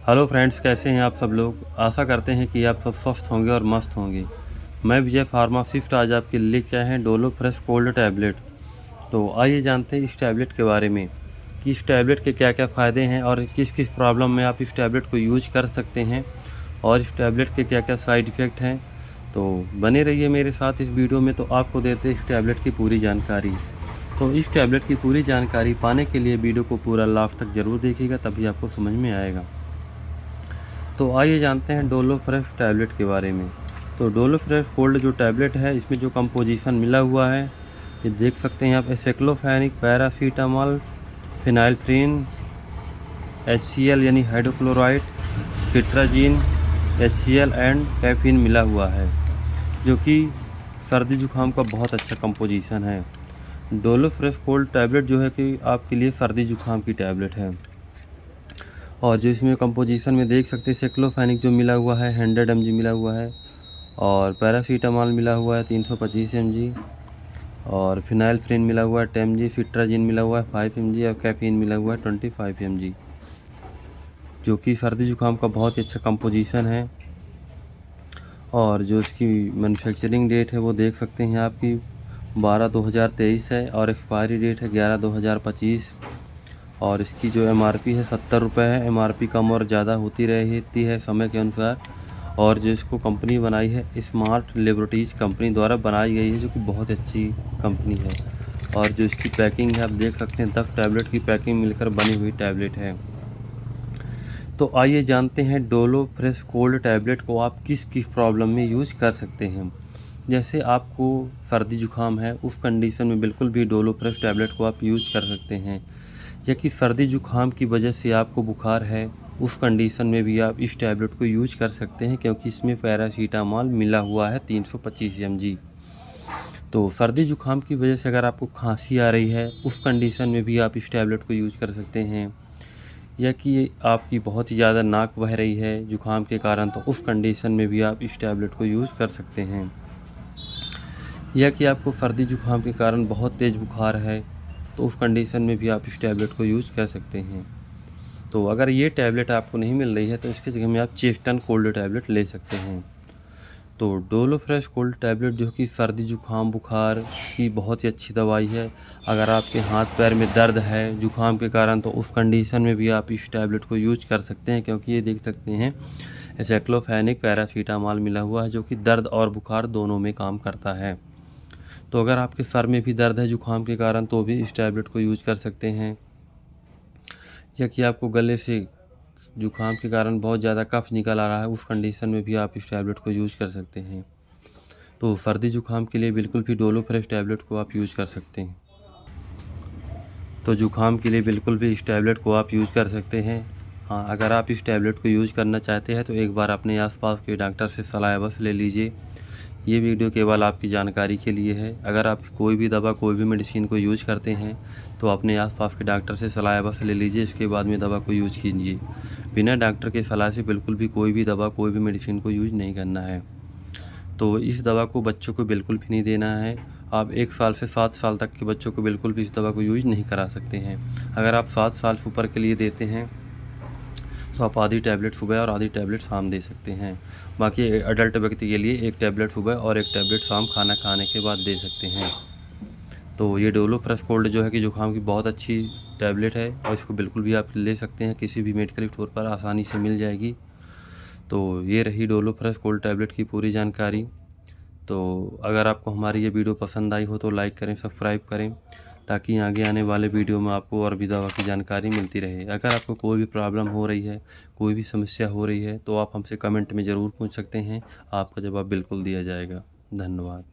Hello friends, कैसे हैं आप सब लोग। आशा करते हैं कि आप सब स्वस्थ होंगे और मस्त होंगे। मैं विजय फार्मासिस्ट आज आपके लिए लेके आए हैं डोलो फ्रेश कोल्ड टैबलेट। तो आइए जानते हैं इस टैबलेट के बारे में कि इस टैबलेट के क्या क्या फ़ायदे हैं और किस किस प्रॉब्लम में आप इस टैबलेट को यूज कर सकते हैं और इस टैबलेट के क्या क्या साइड इफ़ेक्ट हैं। तो बने रहिए मेरे साथ इस वीडियो में। तो आपको देते हैं इस टैबलेट की पूरी जानकारी। तो इस टैबलेट की पूरी जानकारी पाने के लिए वीडियो को पूरा लास्ट तक ज़रूर देखिएगा, तभी आपको समझ में आएगा। तो आइए जानते हैं डोलो फ्रेश टैबलेट के बारे में। तो डोलो फ्रेश कोल्ड जो टैबलेट है, इसमें जो कंपोजिशन मिला हुआ है ये देख सकते हैं आप। एसाइक्लोफेनिक, पैरासीटामॉल, फिनाइल्फ्रीन, HCl यानी हाइड्रोक्लोराइड, सिट्राजीन, HCl एंड कैफीन मिला हुआ है, जो कि सर्दी जुकाम का बहुत अच्छा कंपोजिशन है। डोलो फ्रेश कोल्ड टैबलेट जो है कि आपके लिए सर्दी जुकाम की टैबलेट है। और जो इसमें कंपोजिशन में देख सकते हैं, साइक्लोफेनिक जो मिला हुआ है 100 mg मिला हुआ है, और पैरासीटामॉल मिला हुआ है 325 mg, और फिनाइल्फ्रीन मिला हुआ है 10 mg, सिट्राजिन मिला हुआ है 5 mg और कैफीन मिला हुआ है 25 mg, जो कि सर्दी जुकाम का बहुत ही अच्छा कंपोजिशन है। और जो इसकी मैन्युफैक्चरिंग डेट है वो देख सकते हैं आपकी 12/2023 है, और एक्सपायरी डेट है 11/2025। और इसकी जो MRP है 70 रुपये है। MRP कम और ज़्यादा होती रहती है समय के अनुसार। और जो इसको कंपनी बनाई है, स्मार्ट लेबोरेटरीज कंपनी द्वारा बनाई गई है, जो कि बहुत अच्छी कंपनी है। और जो इसकी पैकिंग है आप देख सकते हैं, 10 टैबलेट की पैकिंग मिलकर बनी हुई टैबलेट है। तो आइए जानते हैं डोलो फ्रेश कोल्ड टैबलेट को आप किस किस प्रॉब्लम में यूज कर सकते हैं। जैसे आपको सर्दी जुकाम है, उस कंडीशन में बिल्कुल भी डोलो फ्रेश टैबलेट को आप यूज कर सकते हैं। या कि सर्दी जुकाम की वजह से आपको बुखार है, उस कंडीशन में भी आप इस टैबलेट को यूज कर सकते हैं, क्योंकि इसमें पैरासीटामॉल मिला हुआ है 325 mg। तो सर्दी जुकाम की वजह से अगर आपको खांसी आ रही है, उस कंडीशन में भी आप इस टैबलेट को यूज कर सकते हैं। या कि आपकी बहुत ही ज़्यादा नाक बह रही है जुकाम के कारण, तो उस कंडीशन में भी आप इस टैबलेट को यूज कर सकते हैं। या कि आपको सर्दी जुकाम के कारण बहुत तेज़ बुखार है, तो उस कंडीशन में भी आप इस टैबलेट को यूज कर सकते हैं। तो अगर ये टैबलेट आपको नहीं मिल रही है, तो इसकी जगह में आप चेस्टन कोल्ड टैबलेट ले सकते हैं। तो डोलो फ्रेश कोल्ड टैबलेट जो कि सर्दी जुकाम बुखार की बहुत ही अच्छी दवाई है। अगर आपके हाथ पैर में दर्द है जुकाम के कारण, तो उस कंडीशन में भी आप इस टैबलेट को यूज कर सकते हैं, क्योंकि ये देख सकते हैं एसाइक्लोफेनिक पैरासीटामॉल मिला हुआ है, जो कि दर्द और बुखार दोनों में काम करता है। तो अगर आपके सर में भी दर्द है जुकाम के कारण, तो भी इस टैबलेट को यूज कर सकते हैं। या कि आपको गले से जुकाम के कारण बहुत ज़्यादा कफ निकल आ रहा है, उस कंडीशन में भी आप इस टैबलेट को यूज कर सकते हैं। तो सर्दी जुकाम के लिए बिल्कुल भी डोलो फ्रेश टैबलेट को आप यूज कर सकते हैं। तो जुकाम के लिए बिल्कुल भी इस टैबलेट को आप यूज कर सकते हैं। हाँ, अगर आप इस टैबलेट को यूज करना चाहते हैं तो एक बार अपने आसपास के डॉक्टर से सलाह अवश्य ले लीजिए। ये वीडियो केवल आपकी जानकारी के लिए है। अगर आप कोई भी दवा, कोई भी मेडिसिन को यूज करते हैं, तो अपने आसपास के डॉक्टर से सलाह अवश्य ले लीजिए, इसके बाद में दवा को यूज कीजिए। बिना डॉक्टर के सलाह से बिल्कुल भी कोई भी दवा, कोई भी मेडिसिन को यूज नहीं करना है। तो इस दवा को बच्चों को बिल्कुल भी नहीं देना है। आप 1 साल से 7 साल तक के बच्चों को बिल्कुल भी इस दवा को यूज नहीं करा सकते हैं। अगर आप 7 साल से ऊपर के लिए देते हैं, तो आप आधी टैबलेट सुबह और आधी टैबलेट शाम दे सकते हैं। बाकी अडल्ट व्यक्ति के लिए 1 टैबलेट सुबह और 1 टैबलेट शाम खाना खाने के बाद दे सकते हैं। तो ये डोलो फ्रेश कोल्ड जो है कि जुकाम की बहुत अच्छी टैबलेट है, और इसको बिल्कुल भी आप ले सकते हैं, किसी भी मेडिकल स्टोर पर आसानी से मिल जाएगी। तो ये रही डोलो फ्रेश कोल्ड टैबलेट की पूरी जानकारी। तो अगर आपको हमारी ये वीडियो पसंद आई हो तो लाइक करें, सब्सक्राइब करें, ताकि आगे आने वाले वीडियो में आपको और भी दवा की जानकारी मिलती रहे। अगर आपको कोई भी प्रॉब्लम हो रही है, कोई भी समस्या हो रही है, तो आप हमसे कमेंट में ज़रूर पूछ सकते हैं। आपका जवाब बिल्कुल दिया जाएगा। धन्यवाद।